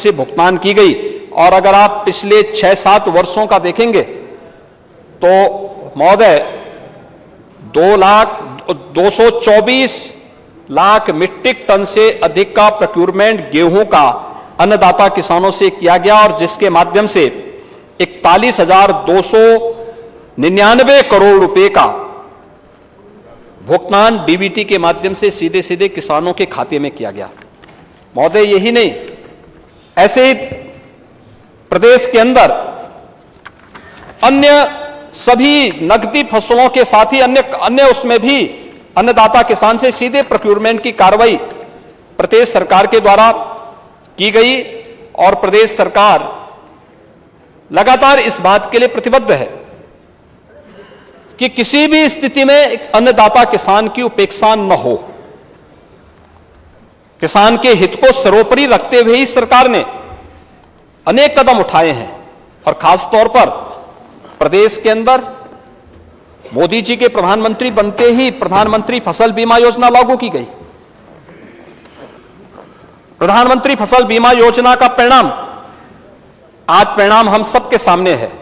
से भुगतान की गई। और अगर आप पिछले 6-7 वर्षों का देखेंगे तो महोदय 224 लाख मीट्रिक टन से अधिक का प्रोक्यूरमेंट गेहूं का अन्नदाता किसानों से किया गया और जिसके माध्यम से 41,299 करोड़ रुपए का भुगतान डीबीटी के माध्यम से सीधे सीधे किसानों के खाते में किया गया। महोदय यही नहीं, ऐसे ही प्रदेश के अंदर अन्य सभी नकदी फसलों के साथ ही अन्य उसमें भी अन्नदाता किसान से सीधे प्रोक्यूरमेंट की कार्रवाई प्रदेश सरकार के द्वारा की गई और प्रदेश सरकार लगातार इस बात के लिए प्रतिबद्ध है कि किसी भी स्थिति में एक अन्नदाता किसान की उपेक्षा न हो। किसान के हित को सर्वोपरि रखते हुए ही सरकार ने अनेक कदम उठाए हैं और खासतौर पर प्रदेश के अंदर मोदी जी के प्रधानमंत्री बनते ही प्रधानमंत्री फसल बीमा योजना लागू की गई। प्रधानमंत्री फसल बीमा योजना का परिणाम हम सबके सामने है।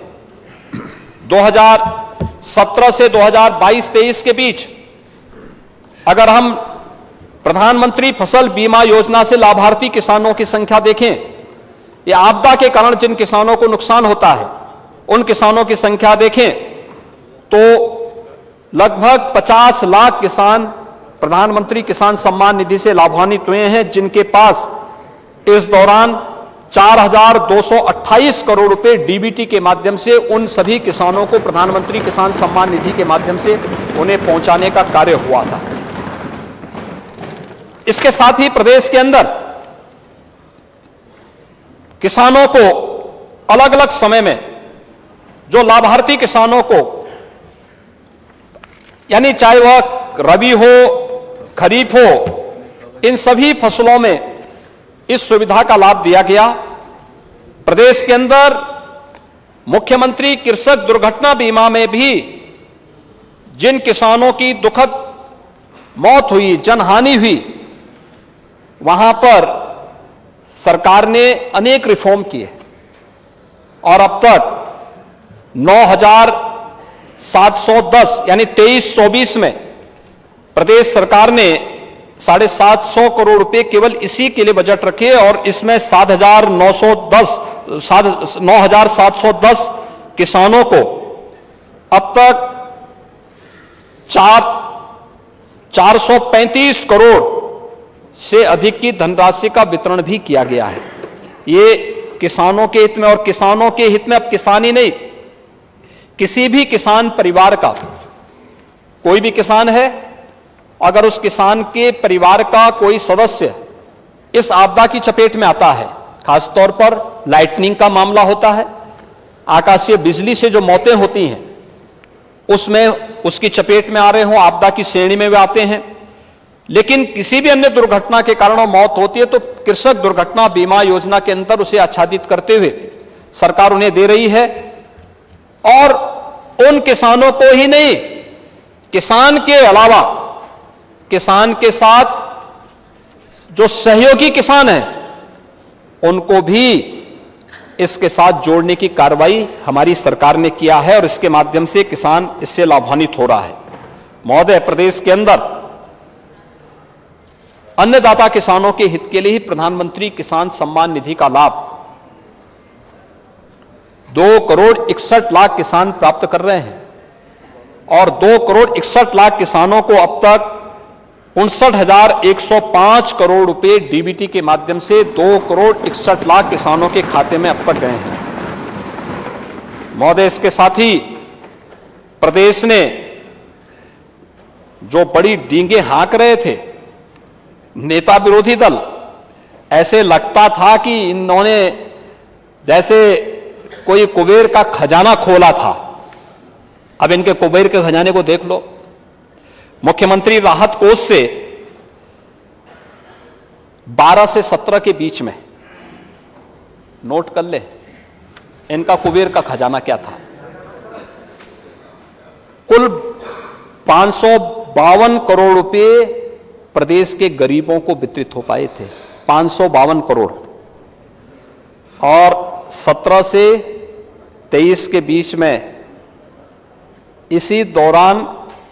2017 से 2022-23 के बीच अगर हम प्रधानमंत्री फसल बीमा योजना से लाभार्थी किसानों की संख्या देखें, या आपदा के कारण जिन किसानों को नुकसान होता है उन किसानों की संख्या देखें तो लगभग 50 लाख किसान प्रधानमंत्री किसान सम्मान निधि से लाभान्वित हुए हैं, जिनके पास इस दौरान 4,228 करोड़ रुपए डीबीटी के माध्यम से उन सभी किसानों को प्रधानमंत्री किसान सम्मान निधि के माध्यम से उन्हें पहुंचाने का कार्य हुआ था। इसके साथ ही प्रदेश के अंदर किसानों को अलग अलग समय में जो लाभार्थी किसानों को, यानी चाहे वह रबी हो खरीफ हो, इन सभी फसलों में इस सुविधा का लाभ दिया गया। प्रदेश के अंदर मुख्यमंत्री कृषक दुर्घटना बीमा में भी जिन किसानों की दुखद मौत हुई, जनहानि हुई, वहां पर सरकार ने अनेक रिफॉर्म किए और अब तक 9,710 यानी 23-24 में प्रदेश सरकार ने 750 करोड़ रुपए केवल इसी के लिए बजट रखे और इसमें 9,710 किसानों को अब तक 435 करोड़ से अधिक की धनराशि का वितरण भी किया गया है। ये किसानों के हित में, और किसानों के हित में अब किसान ही नहीं, किसी भी किसान परिवार का, कोई भी किसान है, अगर उस किसान के परिवार का कोई सदस्य इस आपदा की चपेट में आता है, खासतौर पर लाइटनिंग का मामला होता है, आकाशीय बिजली से जो मौतें होती हैं उसमें उसकी चपेट में आ रहे हों, आपदा की श्रेणी में वे आते हैं, लेकिन किसी भी अन्य दुर्घटना के कारण मौत होती है तो कृषक दुर्घटना बीमा योजना के अंदर उसे आच्छादित करते हुए सरकार उन्हें दे रही है। और उन किसानों को ही नहीं, किसान के अलावा किसान के साथ जो सहयोगी किसान हैं उनको भी इसके साथ जोड़ने की कार्रवाई हमारी सरकार ने किया है और इसके माध्यम से किसान इससे लाभान्वित हो रहा है। महोदय, प्रदेश के अंदर अन्नदाता किसानों के हित के लिए ही प्रधानमंत्री किसान सम्मान निधि का लाभ 2,61,00,000 किसान प्राप्त कर रहे हैं और 2,61,00,000 किसानों को अब तक 59,105 करोड़ रुपए डीबीटी के माध्यम से 2,61,00,000 किसानों के खाते में अब तक गए हैं। महोदय, इसके साथ ही प्रदेश ने जो बड़ी डींगे हाँक रहे थे नेता विरोधी दल, ऐसे लगता था कि इन्होंने जैसे कोई कुबेर का खजाना खोला था। अब इनके कुबेर के खजाने को देख लो। मुख्यमंत्री राहत कोष से 12 से 17 के बीच में नोट कर ले, इनका कुबेर का खजाना क्या था। कुल 552 करोड़ रुपए प्रदेश के गरीबों को वितरित हो पाए थे, 552 करोड़। और 17 से 23 के बीच में इसी दौरान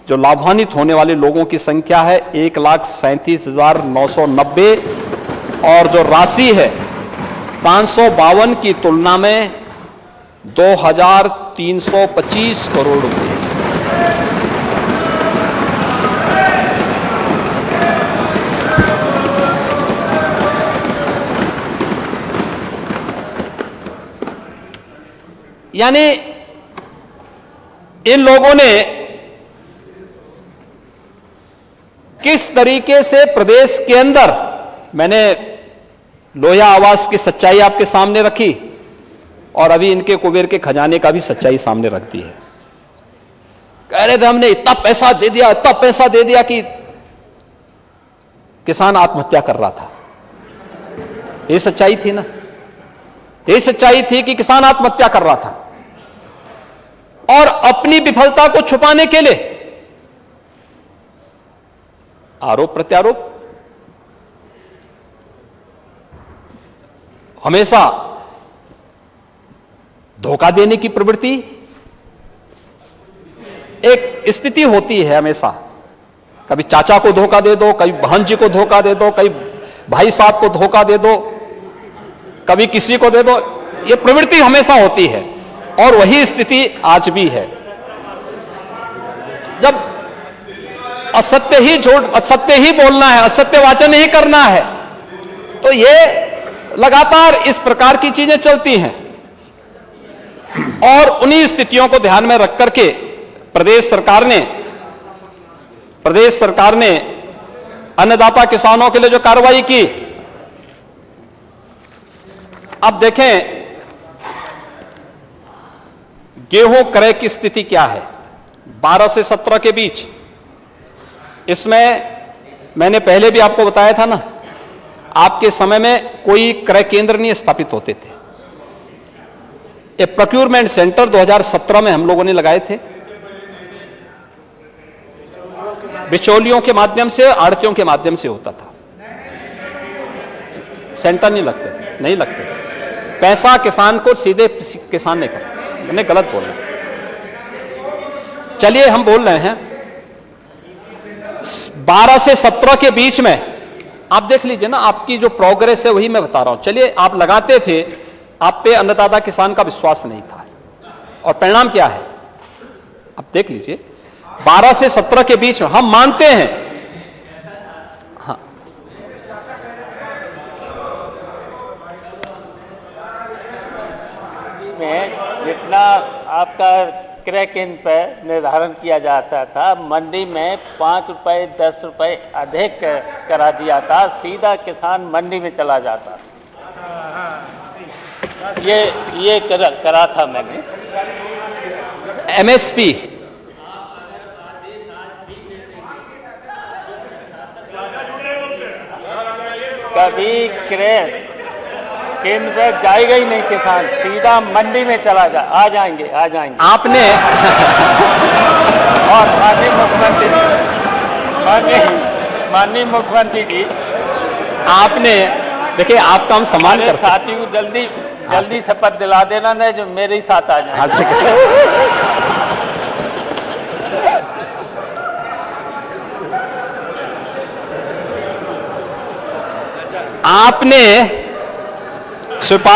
जो लाभान्वित होने वाले लोगों की संख्या है 1,37,990 और जो राशि है 552 की तुलना में 2,325 करोड़ रुपए। यानी इन लोगों ने किस तरीके से प्रदेश के अंदर, मैंने लोहिया आवास की सच्चाई आपके सामने रखी और अभी इनके कुबेर के खजाने का भी सच्चाई सामने रख दी है। कह रहे थे हमने इतना पैसा दे दिया, इतना पैसा दे दिया कि किसान आत्महत्या कर रहा था। ये सच्चाई थी ना, ये सच्चाई थी कि किसान आत्महत्या कर रहा था और अपनी विफलता को छुपाने के लिए आरोप प्रत्यारोप, हमेशा धोखा देने की प्रवृत्ति एक स्थिति होती है हमेशा। कभी चाचा को धोखा दे दो, कभी बहन जी को धोखा दे दो, कभी भाई साहब को धोखा दे दो, कभी किसी को दे दो, ये प्रवृत्ति हमेशा होती है और वही स्थिति आज भी है। जब असत्य ही झूठ, असत्य ही बोलना है, असत्य वाचन ही करना है, तो ये लगातार इस प्रकार की चीजें चलती हैं। और उन्हीं स्थितियों को ध्यान में रख करके प्रदेश सरकार ने अन्नदाता किसानों के लिए जो कार्रवाई की, अब देखें गेहूं क्रय की स्थिति क्या है 12 से 17 के बीच। इसमें मैंने पहले भी आपको बताया था ना, आपके समय में कोई क्रय केंद्र नहीं स्थापित होते थे। ये प्रोक्योरमेंट सेंटर 2017 में हम लोगों ने लगाए थे, बिचौलियों के माध्यम से, आड़तियों के माध्यम से होता था। सेंटर नहीं लगते थे, नहीं लगते। पैसा किसान को सीधे किसान ने कर, मैंने गलत बोला। चलिए हम बोल रहे हैं 12 से 17 के बीच में, आप देख लीजिए ना, आपकी जो प्रोग्रेस है वही मैं बता रहा हूं। चलिए आप लगाते थे, आप पे अन्नदाता किसान का विश्वास नहीं था और परिणाम क्या है आप देख लीजिए। 12 से 17 के बीच में हम मानते हैं, हाँ, में जितना आपका क्रय केंद्र पर निर्धारण किया जाता था, मंडी में 5 रुपए 10 रुपए अधिक करा दिया था, सीधा किसान मंडी में चला जाता। ये करा था मैंने। एमएसपी कभी क्रय केंद्र पर जाएगा ही नहीं किसान, सीधा मंडी में चला जा, आ जाएंगे आपने और माननीय मुख्यमंत्री जी, आपने देखिए, आपका हम सम्मान करते हैं। साथियों को जल्दी शपथ दिला देना ना, जो मेरे साथ आ जाए। आपने शिवपाल